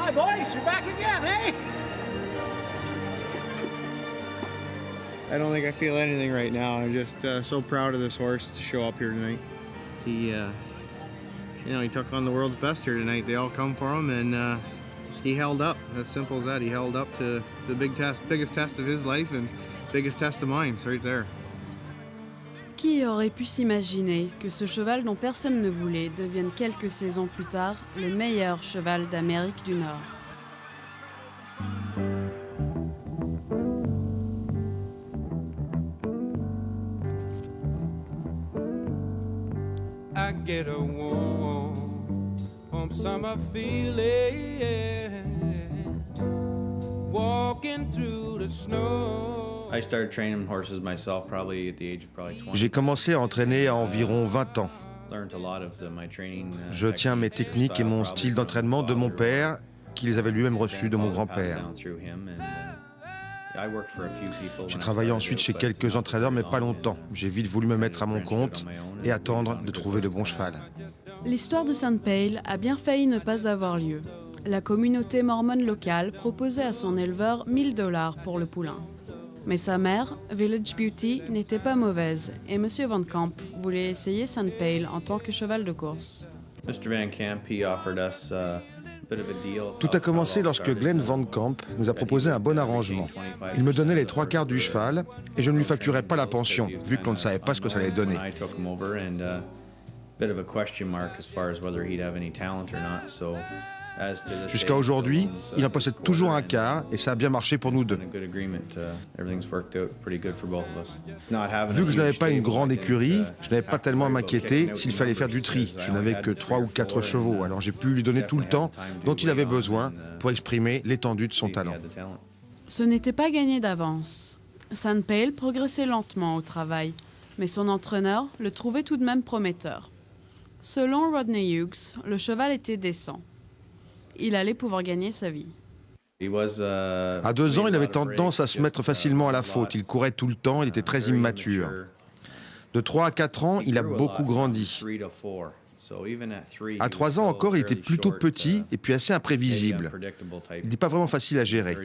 Hi boys, you're back again, eh? I don't think I feel anything right now. I'm just so proud of this horse to show up here tonight. He took on the world's best here tonight. They all come for him, and he held up. As simple as that. He held up to the biggest test of his life and biggest test of mine. It's right there. Qui aurait pu s'imaginer que ce cheval dont personne ne voulait devienne quelques saisons plus tard le meilleur cheval d'Amérique du Nord? I get a warm summer feeling walking through the snow. I started training horses myself probably at the age of 20. J'ai commencé à entraîner à environ 20 ans. Learned a lot of my training. Je tiens mes techniques et mon style d'entraînement de mon père, qui les avait lui-même reçus de mon grand-père. J'ai travaillé ensuite chez quelques entraîneurs, mais pas longtemps. J'ai vite voulu me mettre à mon compte et attendre de trouver le bon cheval. L'histoire de St. Pale a bien failli ne pas avoir lieu. La communauté mormone locale proposait à son éleveur $1000 pour le poulain. Mais sa mère, Village Beauty, n'était pas mauvaise et M. Van Camp voulait essayer St. Pale en tant que cheval de course. Mr. Van Camp, he offered us Tout a commencé lorsque Glenn Van Camp nous a proposé un bon arrangement. Il me donnait les 3/4 du cheval et je ne lui facturais pas la pension, vu qu'on ne savait pas ce que ça allait donner. Jusqu'à aujourd'hui, il en possède toujours un quart et ça a bien marché pour nous deux. Vu que je n'avais pas une grande écurie, je n'avais pas tellement à m'inquiéter s'il fallait faire du tri. Je n'avais que 3 ou 4 chevaux, alors j'ai pu lui donner tout le temps dont il avait besoin pour exprimer l'étendue de son talent. Ce n'était pas gagné d'avance. St. Pale progressait lentement au travail, mais son entraîneur le trouvait tout de même prometteur. Selon Rodney Hughes, le cheval était décent. Il allait pouvoir gagner sa vie. À 2 ans, il avait tendance à se mettre facilement à la faute. Il courait tout le temps, il était très immature. De 3 à 4 ans, il a beaucoup grandi. À 3 ans encore, il était plutôt petit et puis assez imprévisible. Il n'était pas vraiment facile à gérer.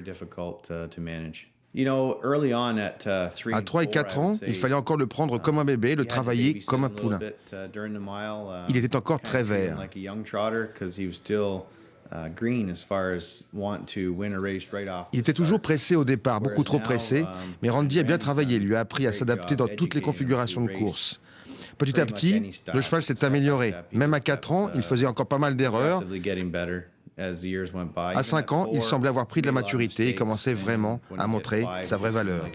À 3 et 4 ans, il fallait encore le prendre comme un bébé, le travailler comme un poulain. Il était encore très vert. Il était toujours pressé au départ, beaucoup trop pressé, mais Randy a bien travaillé, lui a appris à s'adapter dans toutes les configurations de course. Petit à petit, le cheval s'est amélioré. Même à 4 ans, il faisait encore pas mal d'erreurs. À 5 ans, il semblait avoir pris de la maturité et commençait vraiment à montrer sa vraie valeur.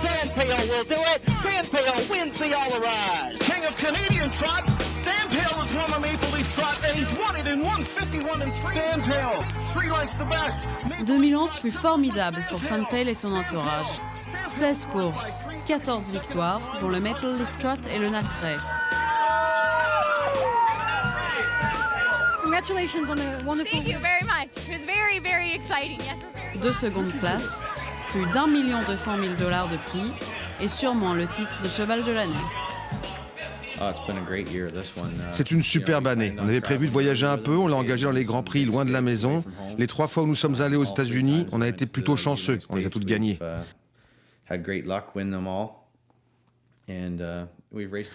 Sandpail will do it. Sandpail wins the All-Arise. King of Canadian Trot. Sandpail has won the Maple Leaf Trot, and he's won it in 151 and 3. Sandpail, 3 lengths the best. 2011 fut formidable pour St. Pale et son entourage. 16 courses, 14 victoires, dont le Maple Leaf Trot et le Natrey. Congratulations on a wonderful... Thank you very much. It was very, very exciting. Yes, we're very... 2 secondes places, plus d'1 200 000 $ de prix et sûrement le titre de cheval de l'année. C'est une superbe année. On avait prévu de voyager un peu, on l'a engagé dans les grands prix loin de la maison. Les 3 fois où nous sommes allés aux États-Unis, on a été plutôt chanceux, on les a toutes gagnées.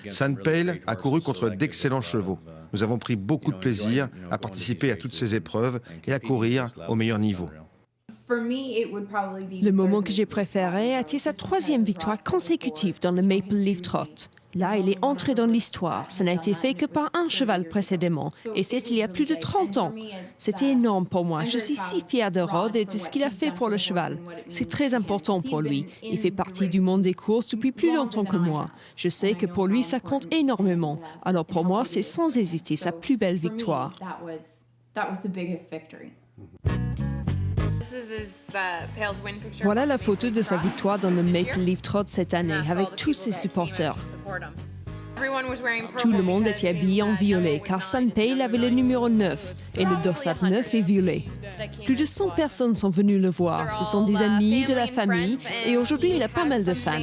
St. Pale a couru contre d'excellents chevaux. Nous avons pris beaucoup de plaisir à participer à toutes ces épreuves et à courir au meilleur niveau. Le moment que j'ai préféré a été sa 3e victoire consécutive dans le Maple Leaf Trot. Là, il est entré dans l'histoire. Ça n'a été fait que par un cheval précédemment. Et c'est il y a plus de 30 ans. C'était énorme pour moi. Je suis si fière de Rod et de ce qu'il a fait pour le cheval. C'est très important pour lui. Il fait partie du monde des courses depuis plus longtemps que moi. Je sais que pour lui, ça compte énormément. Alors pour moi, c'est sans hésiter sa plus belle victoire. Voilà la photo de sa victoire dans le Maple Leaf Trot cette année, avec tous ses supporters. Tout le monde était habillé en violet car Sun Pale avait le numéro 9 et le dorsal 9 est violet. Plus de 100 personnes sont venues le voir. Ce sont des amis, de la famille et aujourd'hui il a pas mal de fans.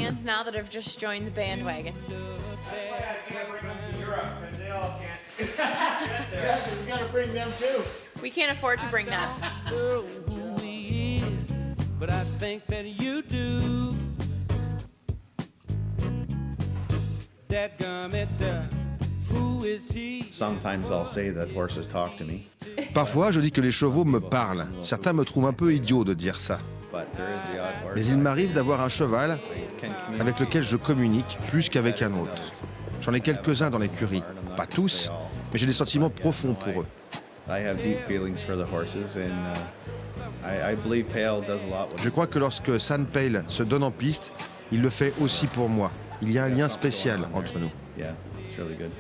We can't afford to bring them. But I think that you do. Dadgummit, who is he? Sometimes I'll say that horses talk to me, Parfois, je dis que les chevaux me parlent. Certains me trouvent un peu idiot de dire ça. but there is the odd horse Mais il m'arrive d'avoir un cheval I can communicate avec lequel je communique plus qu'avec un autre. J'en ai quelques-uns dans l'écurie. Pas tous, mais j'ai des sentiments profonds pour eux. I have deep feelings for the horses, and I believe Pale does a lot with Je crois que lorsque Sun Pale se donne en piste, il le fait aussi pour moi. Il y a un lien spécial entre nous. Yeah, it's really good.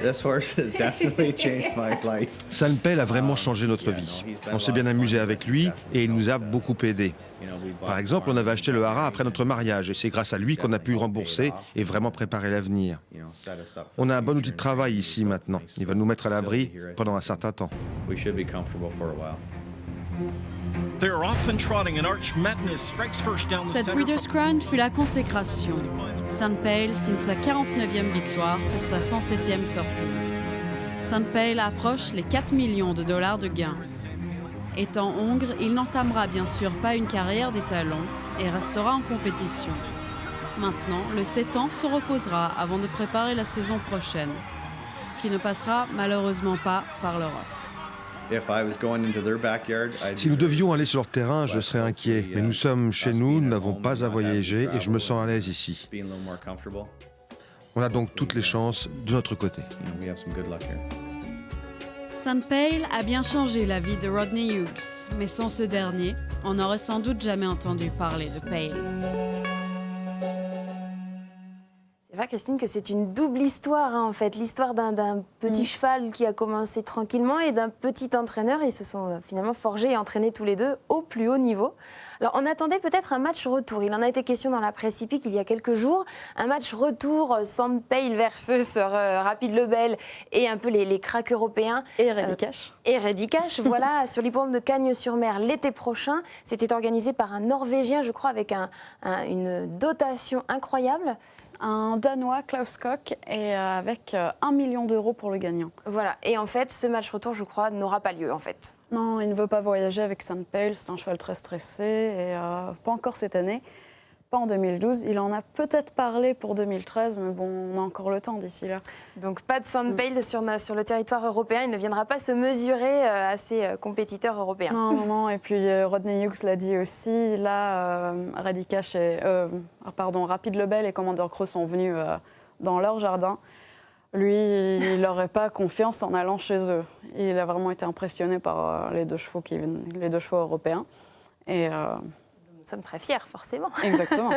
This horse has definitely changed my life. Sun Pale a vraiment changé notre vie. On s'est bien amusé avec lui et il nous a beaucoup aidés. Par exemple, on avait acheté le haras après notre mariage et c'est grâce à lui qu'on a pu rembourser et vraiment préparer l'avenir. On a un bon outil de travail ici maintenant. Il va nous mettre à l'abri pendant un certain temps. We should be comfortable for a while. They're off and trotting, and Arch Madness strikes first down the Cette center. Breeders' Crown fut la consécration. Sun Pale signe sa 49e victoire pour sa 107e sortie. Sun Pale approche les 4 millions de dollars de gains. Étant hongre, il n'entamera bien sûr pas une carrière d'étalon et restera en compétition. Maintenant, le 7 ans se reposera avant de préparer la saison prochaine, qui ne passera malheureusement pas par l'Europe. If I was going into their backyard, I'd Si nous devions aller sur leur terrain, je serais inquiet. Mais nous sommes chez nous, nous n'avons pas à voyager et je me sens à l'aise ici. be a little more comfortable. On a donc toutes les chances de notre côté. We have some good luck here. Sun Pale a bien changé la vie de Rodney Hughes, mais sans ce dernier, on n'aurait sans doute jamais entendu parler de Pale. C'est vrai, Christine, que c'est une double histoire, hein, en fait. L'histoire d'un petit cheval qui a commencé tranquillement et d'un petit entraîneur. Ils se sont finalement forgés et entraînés tous les deux au plus haut niveau. Alors, on attendait peut-être un match retour. Il en a été question dans la presse hippique il y a quelques jours. Un match retour, Sun Pale versus Rapid Lebel et un peu les cracks européens. Et Reddy Cash. Et Reddy Cash, voilà, sur l'hippodrome de Cagnes-sur-Mer l'été prochain. C'était organisé par un Norvégien, je crois, avec une dotation incroyable. Un Danois, Klaus Koch, et avec 1 million d'euros pour le gagnant. Voilà, et en fait, ce match retour, je crois, n'aura pas lieu, en fait. Non, il ne veut pas voyager avec Sun Pale, c'est un cheval très stressé, et pas encore cette année, pas en 2012. Il en a peut-être parlé pour 2013, mais bon, on a encore le temps d'ici là. Donc pas de Sun Pale sur le territoire européen, il ne viendra pas se mesurer à ses compétiteurs européens. Non, et puis Rodney Hughes l'a dit aussi, là, Reddy Cash et Rapid Lebel et Commander Crow sont venus dans leur jardin. Lui, il n'aurait pas confiance en allant chez eux. Il a vraiment été impressionné par les deux chevaux européens. Et nous sommes très fiers, forcément. Exactement.